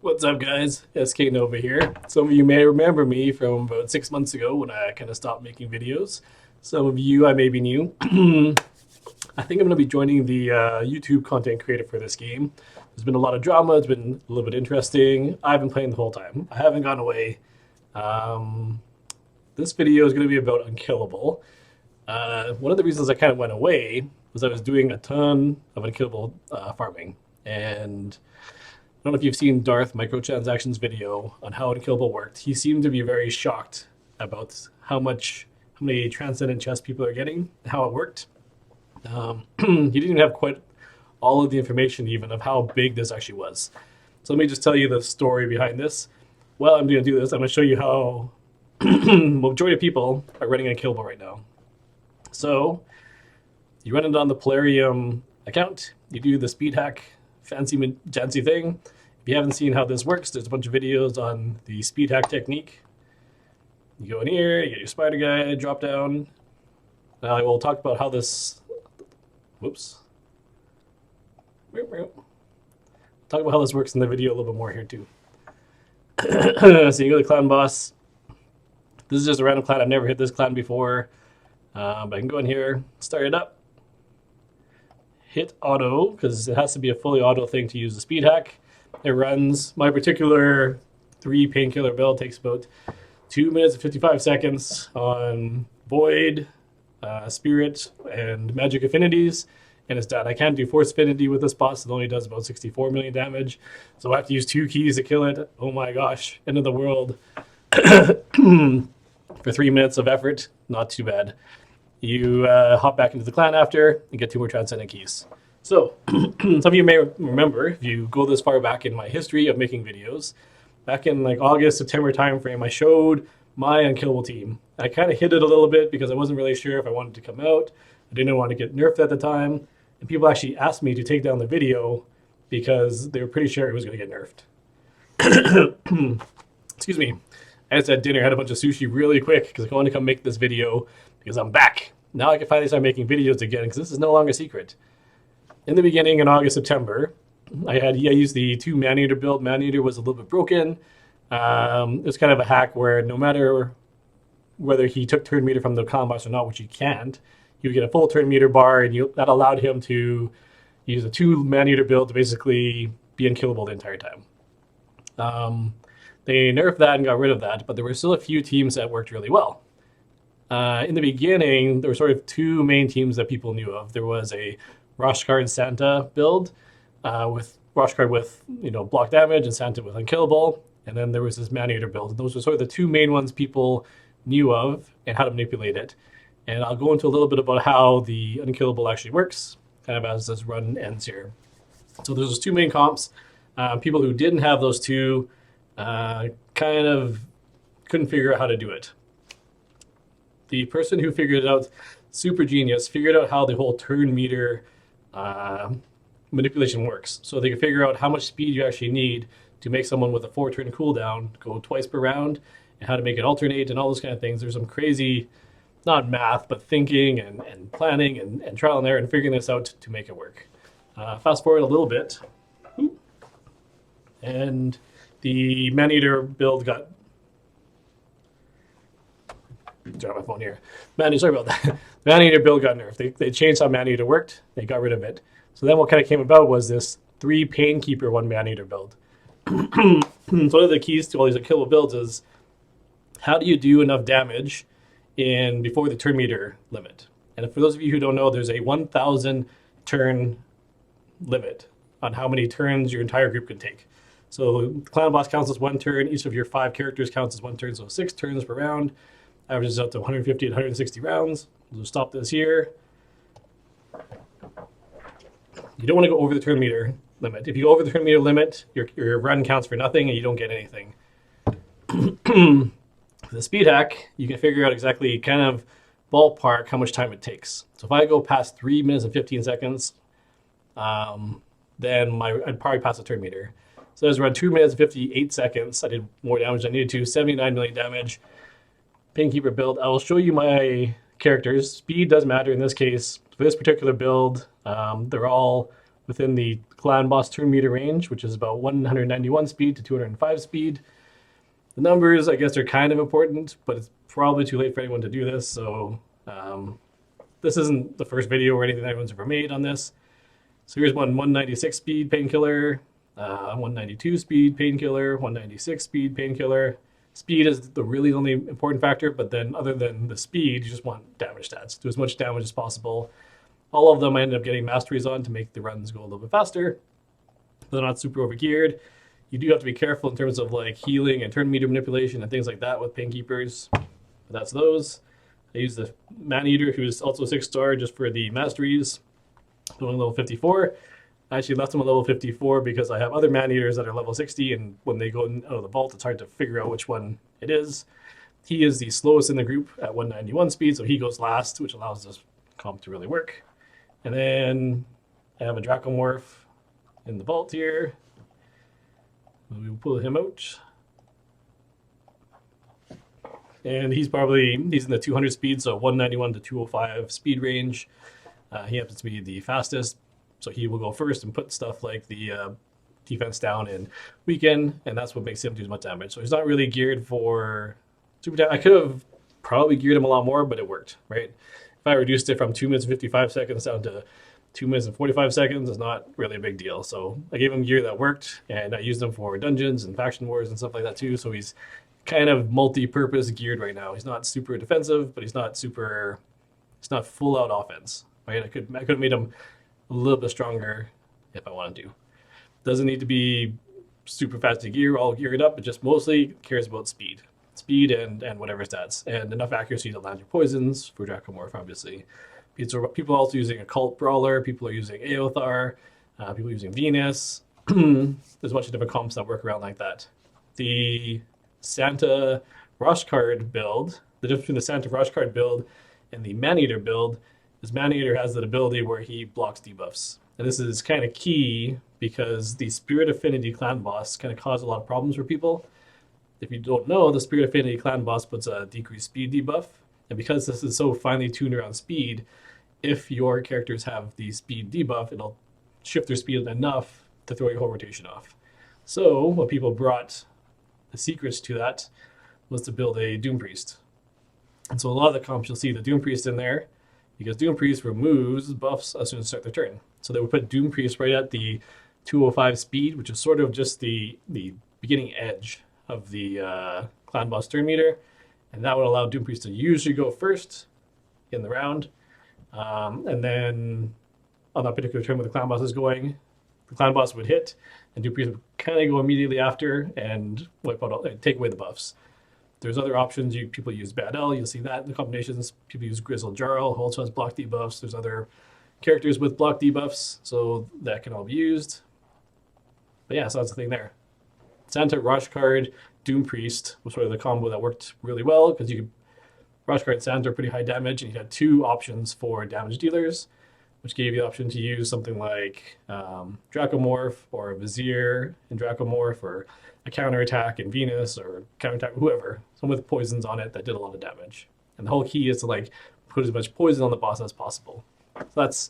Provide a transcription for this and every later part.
What's up, guys? SKNOVA here. Some of you may remember me from about 6 months ago when I kind of stopped making videos. Some of you I may be new. I think I'm going to be joining the YouTube content creator for this game. There's been a lot of drama. It's been a little bit interesting. I've been playing the whole time. I haven't gone away. Um, this video is going to be about Unkillable. One of the reasons I kind of went away was I was doing a ton of Unkillable farming. And I don't know if you've seen Darth Microtransactions video on how Unkillable worked. He seemed to be very shocked about how many transcendent chests people are getting, how it worked. He didn't even have quite all of the information even of how big this actually was. So let me just tell you the story behind this. Well, I'm going to do this. I'm going to show you how majority of people are running Unkillable right now. So you run it on the Polarium account. You do the speed hack fancy thing. If you haven't seen how this works, there's a bunch of videos on the speed hack technique. You go in here, you get your spider guy, drop down. Now I will talk about how this, whoops. Talk about how this works in the video a little bit more here too. So you go to the clan boss. This is just a random clan. I've never hit this clan before. But I can go in here, start it up. Hit auto, because it has to be a fully auto thing to use the speed hack. It runs. My particular 3 painkiller build takes about 2 minutes and 55 seconds on Void, Spirit, and Magic Affinities, and it's done. I can't do Force Affinity with this boss. It only does about 64 million damage, so I have to use 2 keys to kill it. Oh my gosh, end of the world. For 3 minutes of effort, not too bad. You hop back into the clan after and get 2 more transcendent keys. So, some of you may remember, if you go this far back in my history of making videos, back in like August, September timeframe, I showed my Unkillable team. I kind of hid it a little bit because I wasn't really sure if I wanted to come out. I didn't want to get nerfed at the time. And people actually asked me to take down the video because they were pretty sure it was going to get nerfed. Excuse me. I just had dinner, had a bunch of sushi really quick because I wanted to come make this video because I'm back. Now I can finally start making videos again because this is no longer a secret. In the beginning, in August, September, I used the 2 man-eater build. Man-eater was a little bit broken. It was kind of a hack where no matter whether he took turn meter from the clan boss or not, which he can't, he would get a full turn meter bar, and that allowed him to use a 2 man-eater build to basically be unkillable the entire time. They nerfed that and got rid of that, but there were still a few teams that worked really well. In the beginning, there were sort of 2 main teams that people knew of. There was a Roshcard Santa build with Roshcard with block damage and Santa with Unkillable, and then there was this Man-Eater build. Those were sort of the 2 main ones people knew of and how to manipulate it. And I'll go into a little bit about how the Unkillable actually works, kind of as this run ends here. So there's those 2 main comps. People who didn't have those 2 kind of couldn't figure out how to do it. The person who figured it out, super genius, figured out how the whole turn meter manipulation works. So they can figure out how much speed you actually need to make someone with a 4-turn cooldown go twice per round, and how to make it alternate and all those kind of things. There's some crazy, not math, but thinking and planning and trial and error and figuring this out to make it work. Fast forward a little bit, and the Man-Eater build got... Drop my phone here. Sorry about that. Man-Eater build got nerfed. They changed how Man-Eater worked. They got rid of it. So then what kind of came about was this 3 Painkeeper, 1 Man-Eater build. So one of the keys to all these Unkillable builds is how do you do enough damage before the turn meter limit? And for those of you who don't know, there's a 1,000 turn limit on how many turns your entire group can take. So the clan boss counts as 1 turn. Each of your 5 characters counts as 1 turn, so 6 turns per round. Averages out to 150 to 160 rounds. We'll stop this here. You don't want to go over the turn meter limit. If you go over the turn meter limit, your run counts for nothing and you don't get anything. The speed hack, you can figure out exactly kind of ballpark how much time it takes. So if I go past 3 minutes and 15 seconds, then I'd probably pass the turn meter. So there's around 2 minutes and 58 seconds. I did more damage than I needed to, 79 million damage. Painkeeper build. I will show you my characters. Speed does matter in this case. For this particular build, they're all within the clan boss turn meter range, which is about 191 speed to 205 speed. The numbers, I guess, are kind of important, but it's probably too late for anyone to do this. So this isn't the first video or anything that anyone's ever made on this. So here's one 196 speed painkiller, 192 speed painkiller, 196 speed painkiller. Speed is the really only important factor, but then other than the speed, you just want damage stats. Do as much damage as possible. All of them I ended up getting masteries on to make the runs go a little bit faster. They're not super overgeared. You do have to be careful in terms of like healing and turn meter manipulation and things like that with Painkeepers. But that's those. I use the Maneater, who is also 6-star, just for the masteries, going level 54. I actually left him at level 54 because I have other Maneaters that are level 60, and when they go out of the vault, it's hard to figure out which one it is. He is the slowest in the group at 191 speed, so he goes last, which allows this comp to really work. And then I have a Dracomorph in the vault here. We will pull him out. And he's in the 200 speed, so 191 to 205 speed range. He happens to be the fastest. So he will go first and put stuff like the defense down and weaken, and that's what makes him do as much damage. So he's not really geared for super damage. I could have probably geared him a lot more, but it worked, right? If I reduced it from 2 minutes and 55 seconds down to 2 minutes and 45 seconds, it's not really a big deal. So I gave him gear that worked, and I used him for dungeons and faction wars and stuff like that too. So he's kind of multi-purpose geared right now. He's not super defensive, but he's not full out offense, right? I could have made him a little bit stronger if I wanted to. Doesn't need to be super fast to gear, all geared up, but just mostly cares about speed and whatever stats, and enough accuracy to land your poisons for Dracomorph, obviously. People are also using Occult Brawler, people are using Aothar, people are using Venus. There's a bunch of different comps that work around like that. The Santa Rush card build, the difference between the Santa Rush card build and the Maneater build is Maneater has that ability where he blocks debuffs. And this is kind of key because the Spirit Affinity clan boss kind of caused a lot of problems for people. If you don't know, the Spirit Affinity clan boss puts a decreased speed debuff. And because this is so finely tuned around speed, if your characters have the speed debuff, it'll shift their speed enough to throw your whole rotation off. So what people brought the secrets to that was to build a Doom Priest. And so a lot of the comps, you'll see the Doom Priest in there, because Doom Priest removes buffs as soon as they start their turn. So they would put Doom Priest right at the 205 speed, which is sort of just the beginning edge of the clan boss turn meter. And that would allow Doom Priest to usually go first in the round. And then on that particular turn when the clan boss is going, the clan boss would hit, and Doom Priest would kind of go immediately after and wipe out take away the buffs. There's other options. People use Bad L. You'll see that in the combinations. People use Grizzled Jarl, who also has block debuffs. There's other characters with block debuffs, so that can all be used. But yeah, so that's the thing there. Santa Rush card, Doom Priest was sort of the combo that worked really well because you could Rush card Santa are pretty high damage, and you had two options for damage dealers, which gave you the option to use something like Dracomorph or Vizier in Dracomorph, or a counterattack in Venus, or counterattack whoever, someone with poisons on it that did a lot of damage. And the whole key is to like put as much poison on the boss as possible. So that's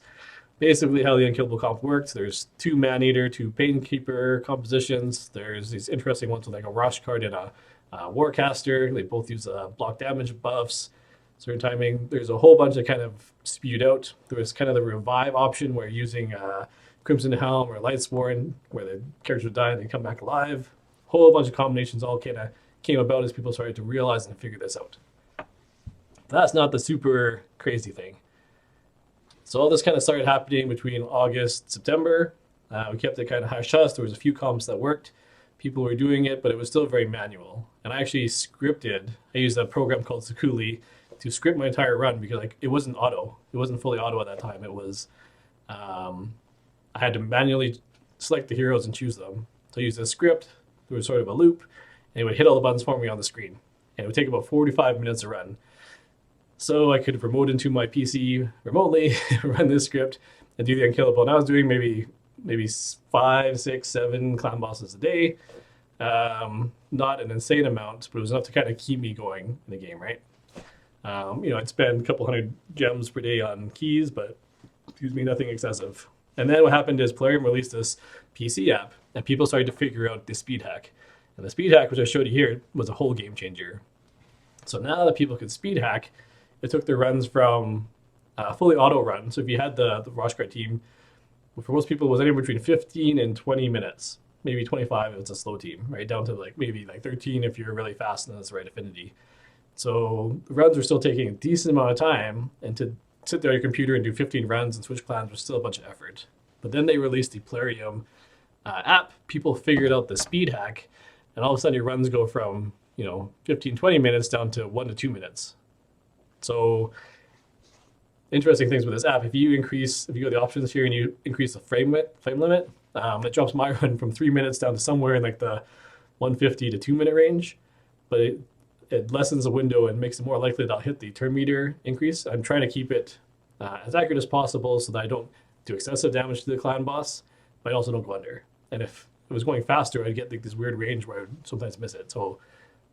basically how the Unkillable comp works. There's two Maneater, two Painkeeper compositions. There's these interesting ones with like a Rush card and a Warcaster. They both use block damage buffs, certain timing. There's a whole bunch that kind of spewed out. There was kind of the revive option where using Crimson Helm or Lightsworn, where the characters would die and they come back alive. Whole bunch of combinations all kind of came about as people started to realize and figure this out. That's not the super crazy thing. So all this kind of started happening between August, September. We kept it kind of hush-hush. There was a few comps that worked. People were doing it, but it was still very manual. And I actually scripted. I used a program called Sakuli to script my entire run because like it wasn't auto. It wasn't fully auto at that time. It was I had to manually select the heroes and choose them. So I used a script. There was sort of a loop, and it would hit all the buttons for me on the screen. And it would take about 45 minutes to run. So I could remote into my PC remotely, run this script, and do the Unkillable. And I was doing maybe 5, 6, 7 clan bosses a day. Not an insane amount, but it was enough to kind of keep me going in the game, right? I'd spend a couple hundred gems per day on keys, but excuse me, nothing excessive. And then what happened is Plarium released this PC app, and people started to figure out the speed hack. And the speed hack, which I showed you here, was a whole game changer. So now that people could speed hack, it took their runs from fully auto run. So if you had the Washcart team, for most people it was anywhere between 15 and 20 minutes, maybe 25 if it's a slow team, right? Down to maybe 13 if you're really fast and that's the right affinity. So the runs were still taking a decent amount of time, and to sit there on your computer and do 15 runs and switch clans was still a bunch of effort. But then they released the Plarium app. People figured out the speed hack, and all of a sudden your runs go from 15, 20 minutes down to 1 to 2 minutes. So interesting things with this app. If you go to the options here and you increase the frame limit, it drops my run from 3 minutes down to somewhere in the 150 to 2 minute range. But it lessens the window and makes it more likely that I'll hit the turn meter increase. I'm trying to keep it as accurate as possible so that I don't do excessive damage to the clan boss, but I also don't go under. And if it was going faster, I'd get this weird range where I would sometimes miss it. So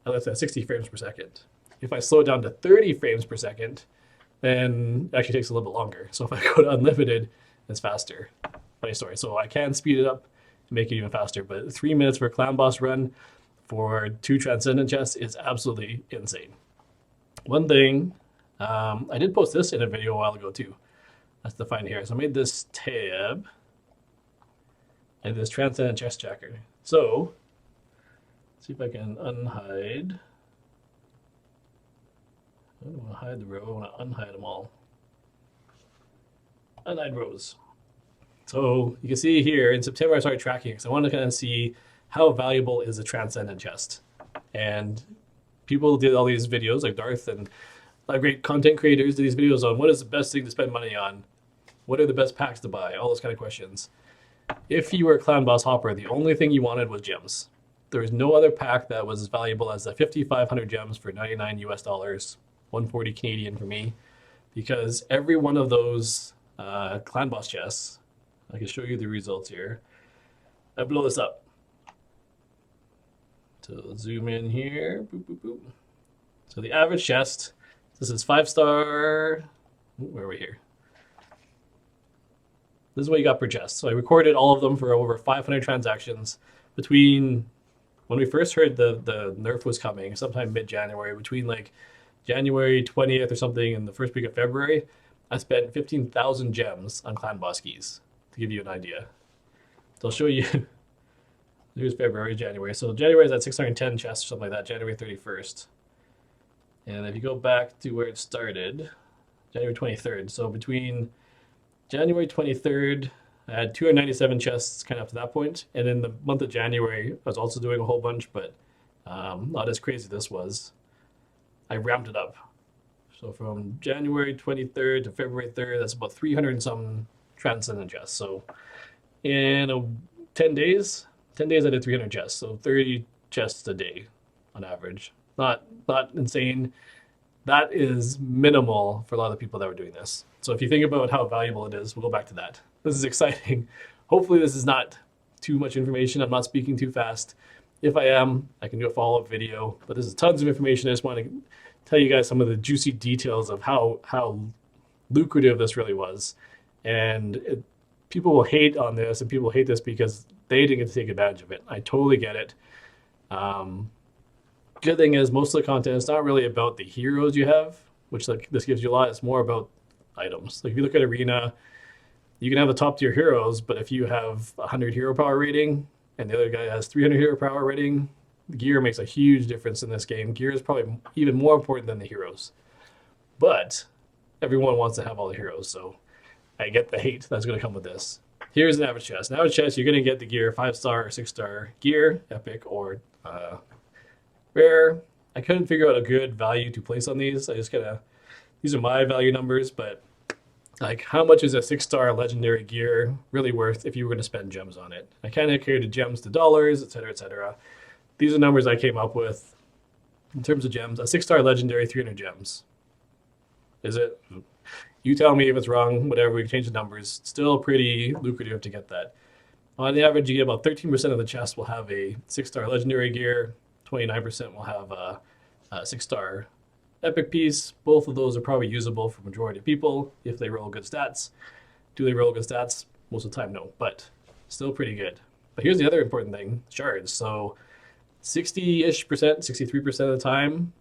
I left it at 60 frames per second. If I slow it down to 30 frames per second, then it actually takes a little bit longer. So if I go to unlimited, it's faster. Funny story. So I can speed it up to make it even faster, but 3 minutes for a clan boss run for 2 transcendent chests is absolutely insane. One thing, I did post this in a video a while ago too. That's defined here. So I made this tab and this transcendent chest checker. So let's see if I can unhide. I don't want to hide the row, I want to unhide them all. Unhide rows. So you can see here in September I started tracking because I wanted to kind of see how valuable is a transcendent chest. And people did all these videos, like Darth and a lot of great content creators did these videos on what is the best thing to spend money on, what are the best packs to buy, all those kind of questions. If you were a clan boss hopper, the only thing you wanted was gems. There was no other pack that was as valuable as the 5,500 gems for 99 US dollars, 140 Canadian for me, because every one of those clan boss chests, I can show you the results here. I blow this up. So zoom in here. Boop, boop, boop. So the average chest, this is 5-star. Where are we here? This is what you got per chest. So I recorded all of them for over 500 transactions between when we first heard the nerf was coming, sometime mid-January, between January 20th or something and the first week of February. I spent 15,000 gems on clan boss keys, to give you an idea. So I'll show you. Here's February, January. So January is at 610 chests or something like that, January 31st. And if you go back to where it started, January 23rd. So between January 23rd, I had 297 chests kind of up to that point. And in the month of January, I was also doing a whole bunch, but not as crazy as this was. I ramped it up. So from January 23rd to February 3rd, that's about 300 and some transcendent chests. So in 10 days I did 300 chests. So 30 chests a day on average. Not insane. That is minimal for a lot of the people that were doing this. So if you think about how valuable it is, we'll go back to that. This is exciting. Hopefully this is not too much information. I'm not speaking too fast. If I am, I can do a follow-up video, but this is tons of information. I just want to tell you guys some of the juicy details of how lucrative this really was. And people will hate on this, and people hate this because they didn't get to take advantage of it. I totally get it. Good thing is most of the content is not really about the heroes you have, which this gives you a lot. It's more about items. If you look at Arena, you can have the top tier heroes, but if you have 100 hero power rating and the other guy has 300 hero power rating, gear makes a huge difference in this game. Gear is probably even more important than the heroes. But everyone wants to have all the heroes, so I get the hate that's going to come with this. Here's an average chest. An average chest, you're going to get the gear 5-star or 6-star gear, epic or rare. I couldn't figure out a good value to place on these. I just these are my value numbers, but how much is a 6-star legendary gear really worth if you were going to spend gems on it? I kind of created gems to dollars, etc., etc. These are numbers I came up with in terms of gems. A 6-star legendary, 300 gems. Is it? You tell me if it's wrong, whatever, we can change the numbers. Still pretty lucrative to get that. On the average, you get about 13% of the chests will have a 6-star legendary gear, 29% will have a 6-star epic piece. Both of those are probably usable for majority of people if they roll good stats. Do they roll good stats? Most of the time, no, but still pretty good. But here's the other important thing, shards. So 60-ish%, 63% of the time,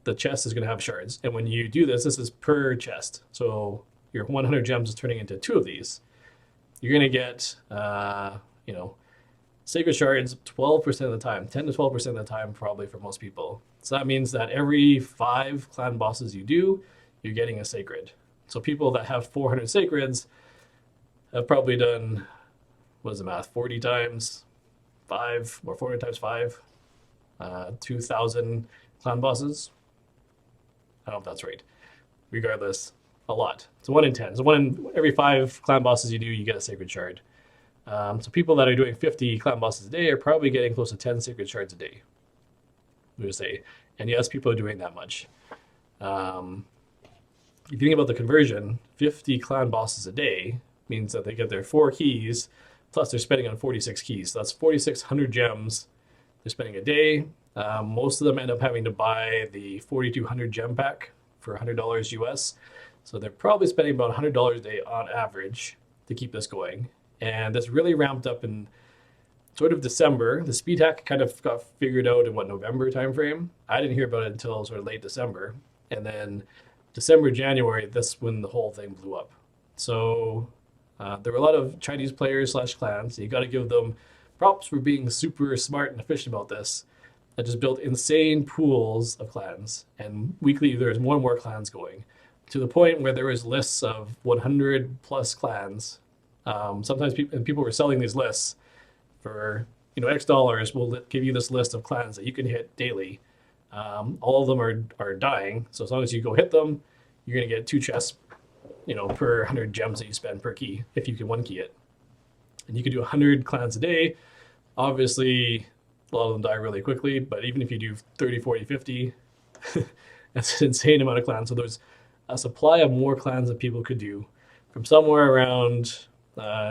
the chest is going to have shards. And when you do this, this is per chest. So your 100 gems is turning into 2 of these. You're going to get, sacred shards 12% of the time, 10 to 12% of the time, probably for most people. So that means that every 5 clan bosses you do, you're getting a sacred. So people that have 400 sacreds have probably done, what is the math, 40 times 5, or 400 times 5, 2,000 clan bosses. I don't know if that's right. Regardless, a lot. So 1 in 10. So 1 in every 5 clan bosses you do, you get a sacred shard. So people that are doing 50 clan bosses a day are probably getting close to 10 sacred shards a day, we would say. And yes, people are doing that much. If you think about the conversion, 50 clan bosses a day means that they get their 4 keys, plus they're spending on 46 keys. So that's 4,600 gems they're spending a day. Most of them end up having to buy the 4,200 gem pack for $100 US. So they're probably spending about $100 a day on average to keep this going. And this really ramped up in sort of December. The speed hack kind of got figured out in November timeframe. I didn't hear about it until sort of late December. And then December, January, that's when the whole thing blew up. So there were a lot of Chinese players / clans. You got to give them props for being super smart and efficient about this. That just built insane pools of clans. And weekly, there's more and more clans going, to the point where there was lists of 100 plus clans. Sometimes people were selling these lists for X dollars. We'll give you this list of clans that you can hit daily. All of them are dying. So as long as you go hit them, you're gonna get 2 chests, per 100 gems that you spend per key, if you can 1 key it. And you can do 100 clans a day. Obviously, a lot of them die really quickly, but even if you do 30, 40, 50, that's an insane amount of clans. So there's a supply of more clans that people could do from somewhere around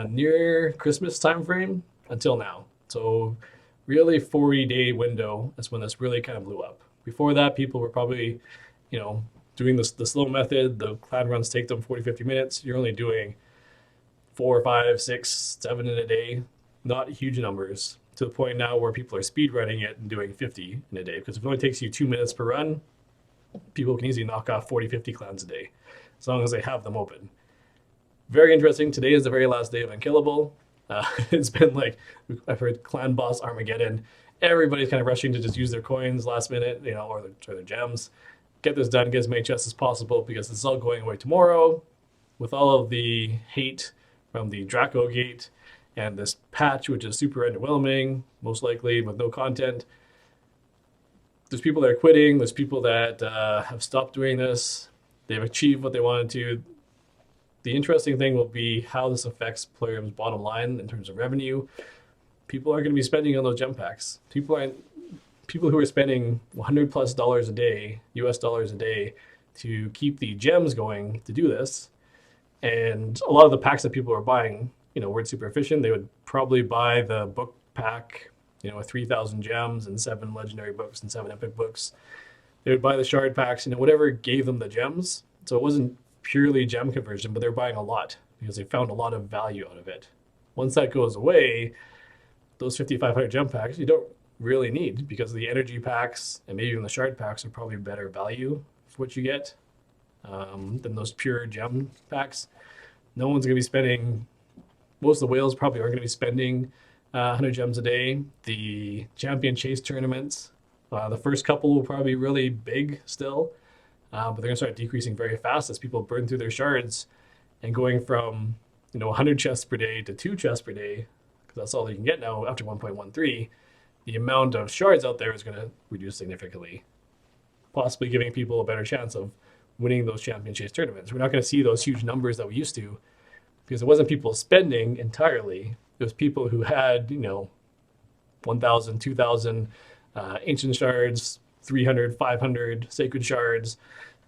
near Christmas time frame until now. So really 40-day window is when this really kind of blew up. Before that, people were probably, doing the slow method. The clan runs take them 40, 50 minutes. You're only doing 4, 5, 6, 7 in a day. Not huge numbers, to the point now where people are speed running it and doing 50 in a day. Because if it only takes you 2 minutes per run, people can easily knock off 40, 50 clans a day, as long as they have them open. Very interesting. Today is the very last day of Unkillable. It's been I've heard clan boss Armageddon. Everybody's kind of rushing to just use their coins last minute, or their gems. Get this done, get as many chests as possible, because this is all going away tomorrow. With all of the hate from the Draco Gate and this patch, which is super underwhelming, most likely with no content. There's people that are quitting. There's people that have stopped doing this. They've achieved what they wanted to. The interesting thing will be how this affects Plarium's bottom line in terms of revenue. People aren't going to be spending on those gem packs. People who are spending $100+ a day, US dollars a day, to keep the gems going to do this. And a lot of the packs that people are buying, weren't super efficient. They would probably buy the book pack, with 3,000 gems and 7 legendary books and 7 epic books. They would buy the shard packs, whatever gave them the gems. So it wasn't purely gem conversion, but they're buying a lot because they found a lot of value out of it. Once that goes away, those 5,500 gem packs you don't really need, because the energy packs and maybe even the shard packs are probably better value for what you get than those pure gem packs. No one's going to be spending, most of the whales probably aren't going to be spending 100 gems a day. The champion chase tournaments, the first couple will probably be really big still, but they're going to start decreasing very fast as people burn through their shards, and going from 100 chests per day to 2 chests per day, because that's all you can get now after 1.13. The amount of shards out there is going to reduce significantly, possibly giving people a better chance of winning those champion chase tournaments. We're not going to see those huge numbers that we used to, because it wasn't people spending entirely. It was people who had 1,000, 2,000 ancient shards, 300, 500 sacred shards,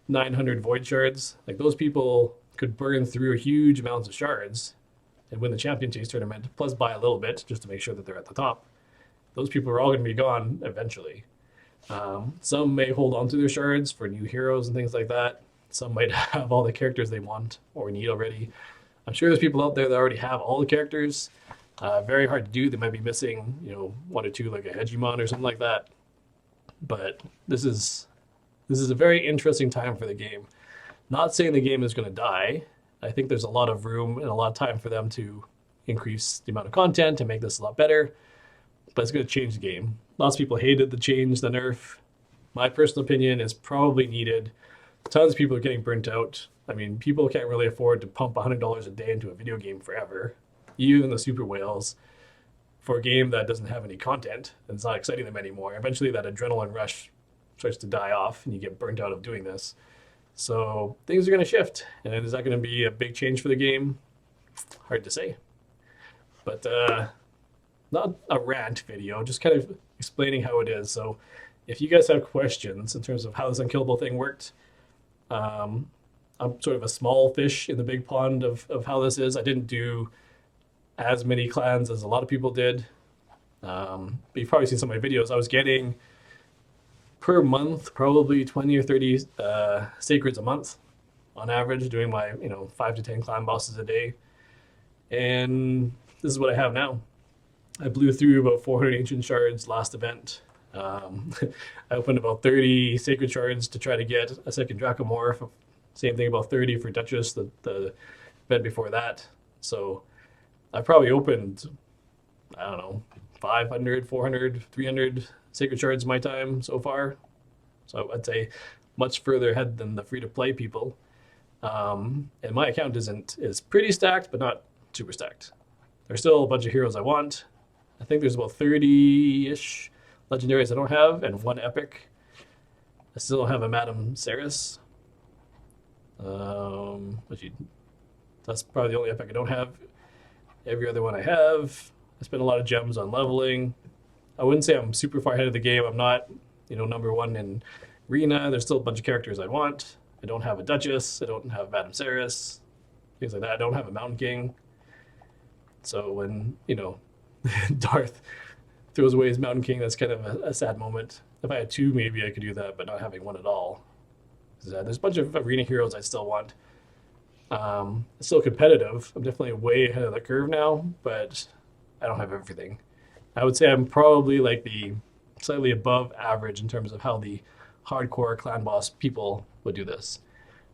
900 void shards. Those people could burn through huge amounts of shards and win the champion chase tournament, plus buy a little bit just to make sure that they're at the top. Those people are all going to be gone eventually. Some may hold on to their shards for new heroes and things like that. Some might have all the characters they want or need already. I'm sure there's people out there that already have all the characters. Very hard to do. They might be missing, one or two, like a Hegemon or something like that. But this is a very interesting time for the game. Not saying the game is going to die. I think there's a lot of room and a lot of time for them to increase the amount of content and make this a lot better. But it's going to change the game. Lots of people hated the change, the nerf. My personal opinion is probably needed. Tons of people are getting burnt out. I mean, people can't really afford to pump $100 a day into a video game forever. Even the super whales, for a game that doesn't have any content and it's not exciting them anymore. Eventually that adrenaline rush starts to die off and you get burnt out of doing this. So things are going to shift. And is that going to be a big change for the game? Hard to say. But not a rant video, just kind of explaining how it is. So if you guys have questions in terms of how this Unkillable thing worked, I'm sort of a small fish in the big pond of how this is. I didn't do as many clans as a lot of people did. But you've probably seen some of my videos. I was getting per month probably 20 or 30 sacreds a month on average, doing my 5 to 10 clan bosses a day. And this is what I have now. I blew through about 400 ancient shards last event. I opened about 30 sacred shards to try to get a second Dracomorph. Same thing, about 30 for Duchess, the event before that. So I probably opened, I don't know, 500, 400, 300 sacred shards in my time so far. So I'd say much further ahead than the free-to-play people. And my account is pretty stacked, but not super stacked. There's still a bunch of heroes I want. I think there's about 30-ish legendaries I don't have, and one epic. I still don't have a Madame Ceres. That's probably the only epic I don't have. Every other one I have. I spent a lot of gems on leveling. I wouldn't say I'm super far ahead of the game. I'm not, number one in Arena. There's still a bunch of characters I want. I don't have a Duchess. I don't have Madame Ceres. Things like that. I don't have a Mountain King. So when, Darth throws away his Mountain King, that's kind of a sad moment. If I had two, maybe I could do that, but not having one at all. There's a bunch of arena heroes I still want. It's still competitive. I'm definitely way ahead of the curve now, but I don't have everything. I would say I'm probably like the slightly above average in terms of how the hardcore clan boss people would do this.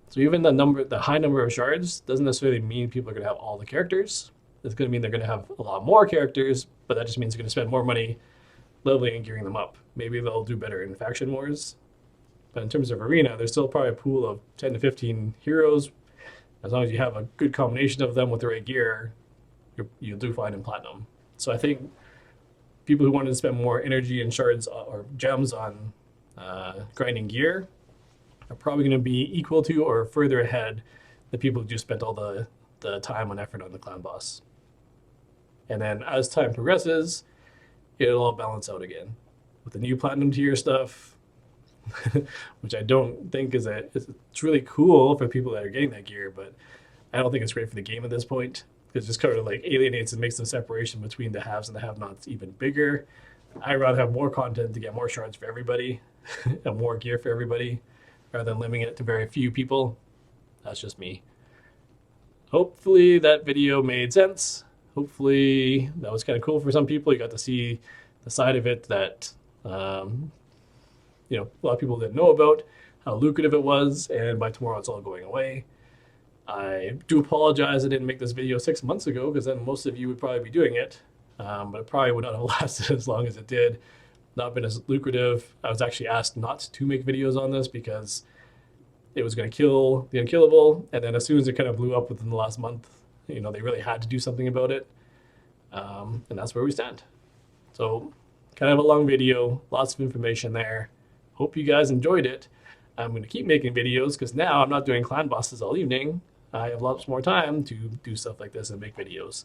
So even the high number of shards doesn't necessarily mean people are going to have all the characters. It's going to mean they're going to have a lot more characters, but that just means they're going to spend more money leveling and gearing them up. Maybe they'll do better in faction wars. But in terms of arena, there's still probably a pool of 10 to 15 heroes. As long as you have a good combination of them with the right gear, you'll do fine in platinum. So I think people who wanted to spend more energy and shards or gems on grinding gear are probably going to be equal to or further ahead the people who just spent all the time and effort on the clan boss. And then as time progresses, it'll all balance out again. With the new platinum tier stuff, which I don't think it's really cool for people that are getting that gear, but I don't think it's great for the game at this point. It just kind of like alienates and makes the separation between the haves and the have-nots even bigger. I'd rather have more content to get more shards for everybody and more gear for everybody rather than limiting it to very few people. That's just me. Hopefully that video made sense. Hopefully that was kind of cool for some people. You got to see the side of it that a lot of people didn't know about, how lucrative it was, and by tomorrow it's all going away. I do apologize I didn't make this video 6 months ago, because then most of you would probably be doing it, but it probably would not have lasted as long as it did, not been as lucrative. I was actually asked not to make videos on this because it was going to kill the Unkillable, and then as soon as it kind of blew up within the last month, they really had to do something about it, and that's where we stand. So kind of a long video, lots of information there. Hope you guys enjoyed it. I'm going to keep making videos because now I'm not doing clan bosses all evening. I have lots more time to do stuff like this and make videos.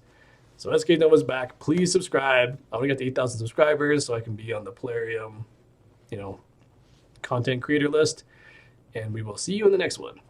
So SKNOVA's back. Please subscribe. I want to get to 8,000 subscribers so I can be on the Polarium, content creator list. And we will see you in the next one.